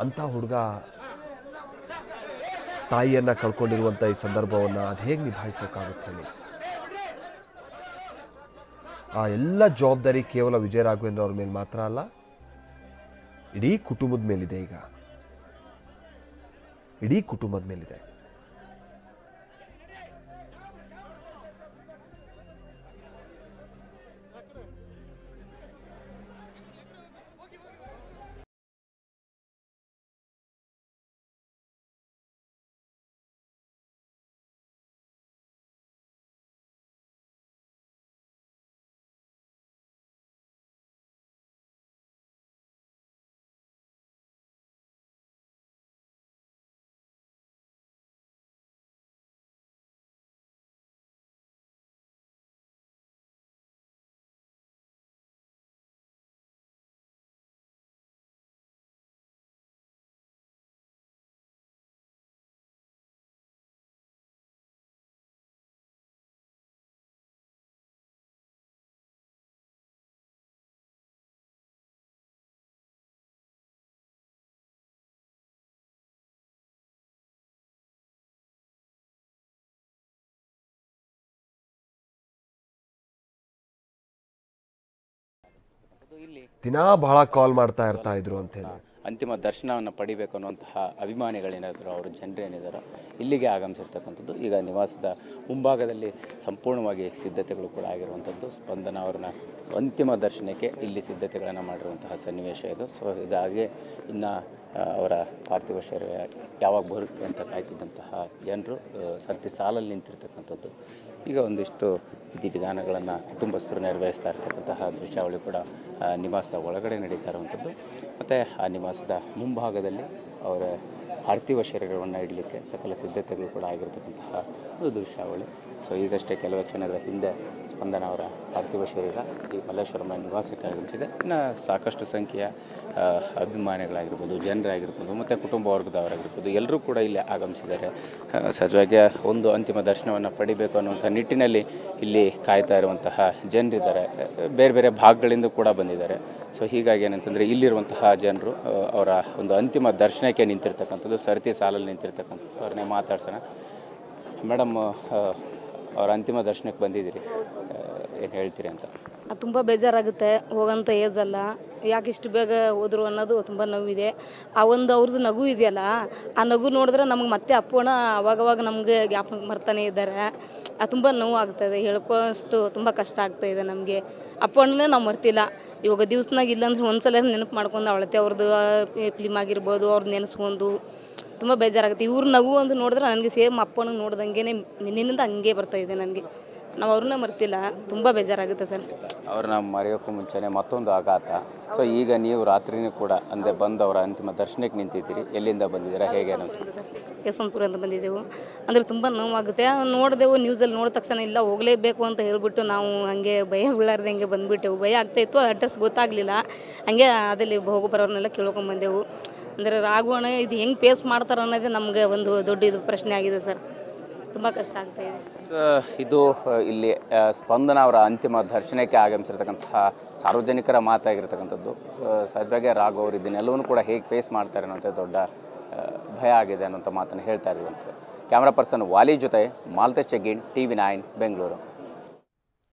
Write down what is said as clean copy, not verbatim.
ಅಂಥ ಹುಡುಗ ತಾಯಿಯನ್ನು ಕಳ್ಕೊಂಡಿರುವಂಥ ಈ ಸಂದರ್ಭವನ್ನು ಅದು ಹೇಗೆ ನಿಭಾಯಿಸೋಕ್ಕಾಗುತ್ತೆ ಹೇಳಿ. ಆ ಎಲ್ಲ ಜವಾಬ್ದಾರಿ ಕೇವಲ ವಿಜಯ ರಾಘವೇಂದ್ರ ಅವ್ರ ಮೇಲೆ ಮಾತ್ರ ಅಲ್ಲ, ಇಡೀ ಕುಟುಂಬದ ಮೇಲಿದೆ. ಈಗ ಇಡೀ ಕುಟುಂಬದ ಮೇಲಿದೆ. ದಿನಾ ಬಹಳ ಕಾಲ್ ಮಾಡ್ತಾ ಇದ್ರು ಅಂತ ಹೇಳಿ ಅಂತಿಮ ದರ್ಶನವನ್ನು ಪಡಿಬೇಕು ಅನ್ನುವಂತಹ ಅಭಿಮಾನಿಗಳೇನಾದರೂ ಅವರು ಜನರೇನಿದ್ದಾರೋ ಇಲ್ಲಿಗೆ ಆಗಮಿಸಿರ್ತಕ್ಕಂಥದ್ದು. ಈಗ ನಿವಾಸದ ಮುಂಭಾಗದಲ್ಲಿ ಸಂಪೂರ್ಣವಾಗಿ ಸಿದ್ಧತೆಗಳು ಕೂಡ ಆಗಿರುವಂಥದ್ದು. ಸ್ಪಂದನ ಅವ್ರನ್ನ ಅಂತಿಮ ದರ್ಶನಕ್ಕೆ ಇಲ್ಲಿ ಸಿದ್ಧತೆಗಳನ್ನು ಮಾಡಿರುವಂತಹ ಸನ್ನಿವೇಶ ಇದು. ಸೊ ಹೀಗಾಗಿ ಇನ್ನು ಅವರ ಪಾರ್ಥಿವ ಶರೀರ ಯಾವಾಗ ಬರುತ್ತೆ ಅಂತ ಕಾಯ್ತಿದ್ದಂತಹ ಜನರು ಸರ್ತಿ ಸಾಲಲ್ಲಿ ನಿಂತಿರ್ತಕ್ಕಂಥದ್ದು. ಈಗ ಒಂದಿಷ್ಟು ವಿಧಿವಿಧಾನಗಳನ್ನು ಕುಟುಂಬಸ್ಥರು ನೆರವೇರಿಸ್ತಾ ಇರ್ತಕ್ಕಂತಹ ದೃಶ್ಯಾವಳಿ ಕೂಡ ನಿವಾಸದ ಒಳಗಡೆ ನಡೀತಾ ಇರುವಂಥದ್ದು. ಮತ್ತು ಆ ನಿವಾಸದ ಮುಂಭಾಗದಲ್ಲಿ ಅವರ ಪಾರ್ಥಿವ ಶರೀರವನ್ನು ಇಡಲಿಕ್ಕೆ ಸಕಲ ಸಿದ್ಧತೆಗಳು ಕೂಡ ಆಗಿರತಕ್ಕಂತಹ ಒಂದು ದೃಶ್ಯಾವಳಿ. ಸೊ ಈಗಷ್ಟೇ ಕೆಲವೇ ಕ್ಷಣದ ಹಿಂದೆ ಸ್ಪಂದನ ಅವರ ಪಾರ್ಥಿವ ಶರೀರ ಈ ಮಲ್ಲೇಶ್ವರಂ ನಿವಾಸಕ್ಕೆ ಆಗಮಿಸಿದೆ. ಇನ್ನು ಸಾಕಷ್ಟು ಸಂಖ್ಯೆಯ ಅಭಿಮಾನಿಗಳಾಗಿರ್ಬೋದು, ಜನರಾಗಿರ್ಬೋದು, ಮತ್ತು ಕುಟುಂಬ ವರ್ಗದವರಾಗಿರ್ಬೋದು ಎಲ್ಲರೂ ಕೂಡ ಇಲ್ಲಿ ಆಗಮಿಸಿದ್ದಾರೆ. ಸಹಜವಾಗಿ ಒಂದು ಅಂತಿಮ ದರ್ಶನವನ್ನು ಪಡಿಬೇಕು ಅನ್ನುವಂಥ ನಿಟ್ಟಿನಲ್ಲಿ ಇಲ್ಲಿ ಕಾಯ್ತಾ ಇರುವಂತಹ ಜನರಿದ್ದಾರೆ. ಬೇರೆ ಬೇರೆ ಭಾಗಗಳಿಂದ ಕೂಡ ಬಂದಿದ್ದಾರೆ. ಸೊ ಹೀಗಾಗಿ ಏನಂತಂದರೆ ಇಲ್ಲಿರುವಂತಹ ಜನರು ಅವರ ಒಂದು ಅಂತಿಮ ದರ್ಶನಕ್ಕೆ ನಿಂತಿರ್ತಕ್ಕಂಥದ್ದು, ಸರತಿ ಸಾಲಲ್ಲಿ ನಿಂತಿರ್ತಕ್ಕಂಥದ್ದು. ಅವ್ರನ್ನೇ ಮಾತಾಡ್ಸೋಣ. ಮೇಡಮ್, ಅವರ ಅಂತಿಮ ದರ್ಶನಕ್ಕೆ ಬಂದಿದ್ದೀರಿ, ಏನು ಹೇಳ್ತೀರಿ ಅಂತ? ತುಂಬ ಬೇಜಾರಾಗುತ್ತೆ. ಹೋಗೋಂಥ ಏಜ್ ಅಲ್ಲ, ಯಾಕೆ ಇಷ್ಟು ಬೇಗ ಹೋದ್ರು ಅನ್ನೋದು ತುಂಬ ನೋವಿದೆ. ಆ ಒಂದು ಅವ್ರದ್ದು ನಗು ಇದೆಯಲ್ಲ, ಆ ನಗು ನೋಡಿದ್ರೆ ನಮಗೆ ಮತ್ತೆ ಅಪ್ಪಣ ಅವಾಗವಾಗ ನಮಗೆ ಜ್ಞಾಪಕ ಬರ್ತಾನೆ ಇದ್ದಾರೆ. ಅದು ತುಂಬ ನೋವು ಆಗ್ತಾಯಿದೆ, ಹೇಳ್ಕೊಳ್ಳೋಷ್ಟು ತುಂಬ ಕಷ್ಟ ಆಗ್ತಾಯಿದೆ ನಮಗೆ. ಅಪ್ಪಣ್ಣನೇ ನಾವು ಮರ್ತಿಲ್ಲ. ಇವಾಗ ದಿವ್ಸನಾಗ ಇಲ್ಲಾಂದ್ರೆ ಒಂದ್ಸಲ ನೆನಪು ಮಾಡ್ಕೊಂಡು ಅವಳತ್ತೆ ಅವ್ರದ್ದು ಫಿಲ್ಮ್ ಆಗಿರ್ಬೋದು, ಅವ್ರದ್ದು ನೆನೆಸ್ಕೊಂಡು ತುಂಬ ಬೇಜಾರಾಗುತ್ತೆ. ಇವ್ರ ನಗು ಒಂದು ನೋಡಿದ್ರೆ ನನಗೆ ಸೇಮ್ ಅಪ್ಪನಿಗೆ ನೋಡ್ದಂಗೆ ನಿನ್ನಿಂದ ಹಂಗೆ ಬರ್ತಾಯಿದೆ ನನಗೆ. ನಾವು ಅವ್ರನ್ನ ಮರ್ತಿಲ್ಲ, ತುಂಬ ಬೇಜಾರಾಗುತ್ತೆ ಸರ್. ಅವ್ರನ್ನ ಮರೆಯೋಕ್ಕೂ ಮುಂಚೆನೇ ಮತ್ತೊಂದು ಆಘಾತ. ಸೊ ಈಗ ನೀವು ರಾತ್ರಿನೂ ಕೂಡ ಅಂದರೆ ಬಂದು ಅವರ ಅಂತಿಮ ದರ್ಶನಕ್ಕೆ ನಿಂತಿದ್ದೀರಿ. ಎಲ್ಲಿಂದ ಬಂದಿದ್ದೀರಾ, ಹೇಗೆ ಸರ್? ಯಶವಂತಪುರ ಅಂತ ಬಂದಿದ್ದೆವು. ಅಂದರೆ ತುಂಬ ನೋವಾಗುತ್ತೆ. ನೋಡಿದೆವು ನ್ಯೂಸಲ್ಲಿ ನೋಡಿದ ತಕ್ಷಣ ಇಲ್ಲ ಹೋಗಲೇಬೇಕು ಅಂತ ಹೇಳ್ಬಿಟ್ಟು ನಾವು ಹಂಗೆ ಭಯ ಬೀಳಾರ್ದಂಗೆ ಬಂದುಬಿಟ್ಟೆವು. ಭಯ ಆಗ್ತಾಯಿತ್ತು, ಅಡ್ರೆಸ್ ಗೊತ್ತಾಗಲಿಲ್ಲ. ಹಂಗೆ ಅದಲ್ಲಿ ಹೋಗೋ ಬರೋರನ್ನೆಲ್ಲ ಕೇಳ್ಕೊಂಬಂದೆವು. ಅಂದರೆ ರಾಘವಣ್ಣ ಇದು ಹೆಂಗೆ ಫೇಸ್ ಮಾಡ್ತಾರೆ ಅನ್ನೋದೇ ನಮಗೆ ಒಂದು ದೊಡ್ಡ ಇದು ಪ್ರಶ್ನೆ ಆಗಿದೆ ಸರ್. ತುಂಬ ಕಷ್ಟ ಆಗ್ತಾಯಿದೆ. ಇದು ಇಲ್ಲಿ ಸ್ಪಂದನ ಅವರ ಅಂತಿಮ ದರ್ಶನಕ್ಕೆ ಆಗಮಿಸಿರ್ತಕ್ಕಂತಹ ಸಾರ್ವಜನಿಕರ ಮಾತಾಗಿರ್ತಕ್ಕಂಥದ್ದು. ಸಹಜವಾಗಿ ರಾಘವ್ ಅವರು ಇದನ್ನೆಲ್ಲವನ್ನೂ ಕೂಡ ಹೇಗೆ ಫೇಸ್ ಮಾಡ್ತಾರೆ ಅನ್ನೋಂಥ ದೊಡ್ಡ ಭಯ ಆಗಿದೆ ಅನ್ನೋಂಥ ಮಾತನ್ನು ಹೇಳ್ತಾ ಇರುವಂತೆ. ಕ್ಯಾಮ್ರಾ ಪರ್ಸನ್ ವಾಲಿ ಜೊತೆ ಮಾಲ್ತೇಶ್ ಚೆಗ್ಗಿನ್, TV9 ಬೆಂಗಳೂರು.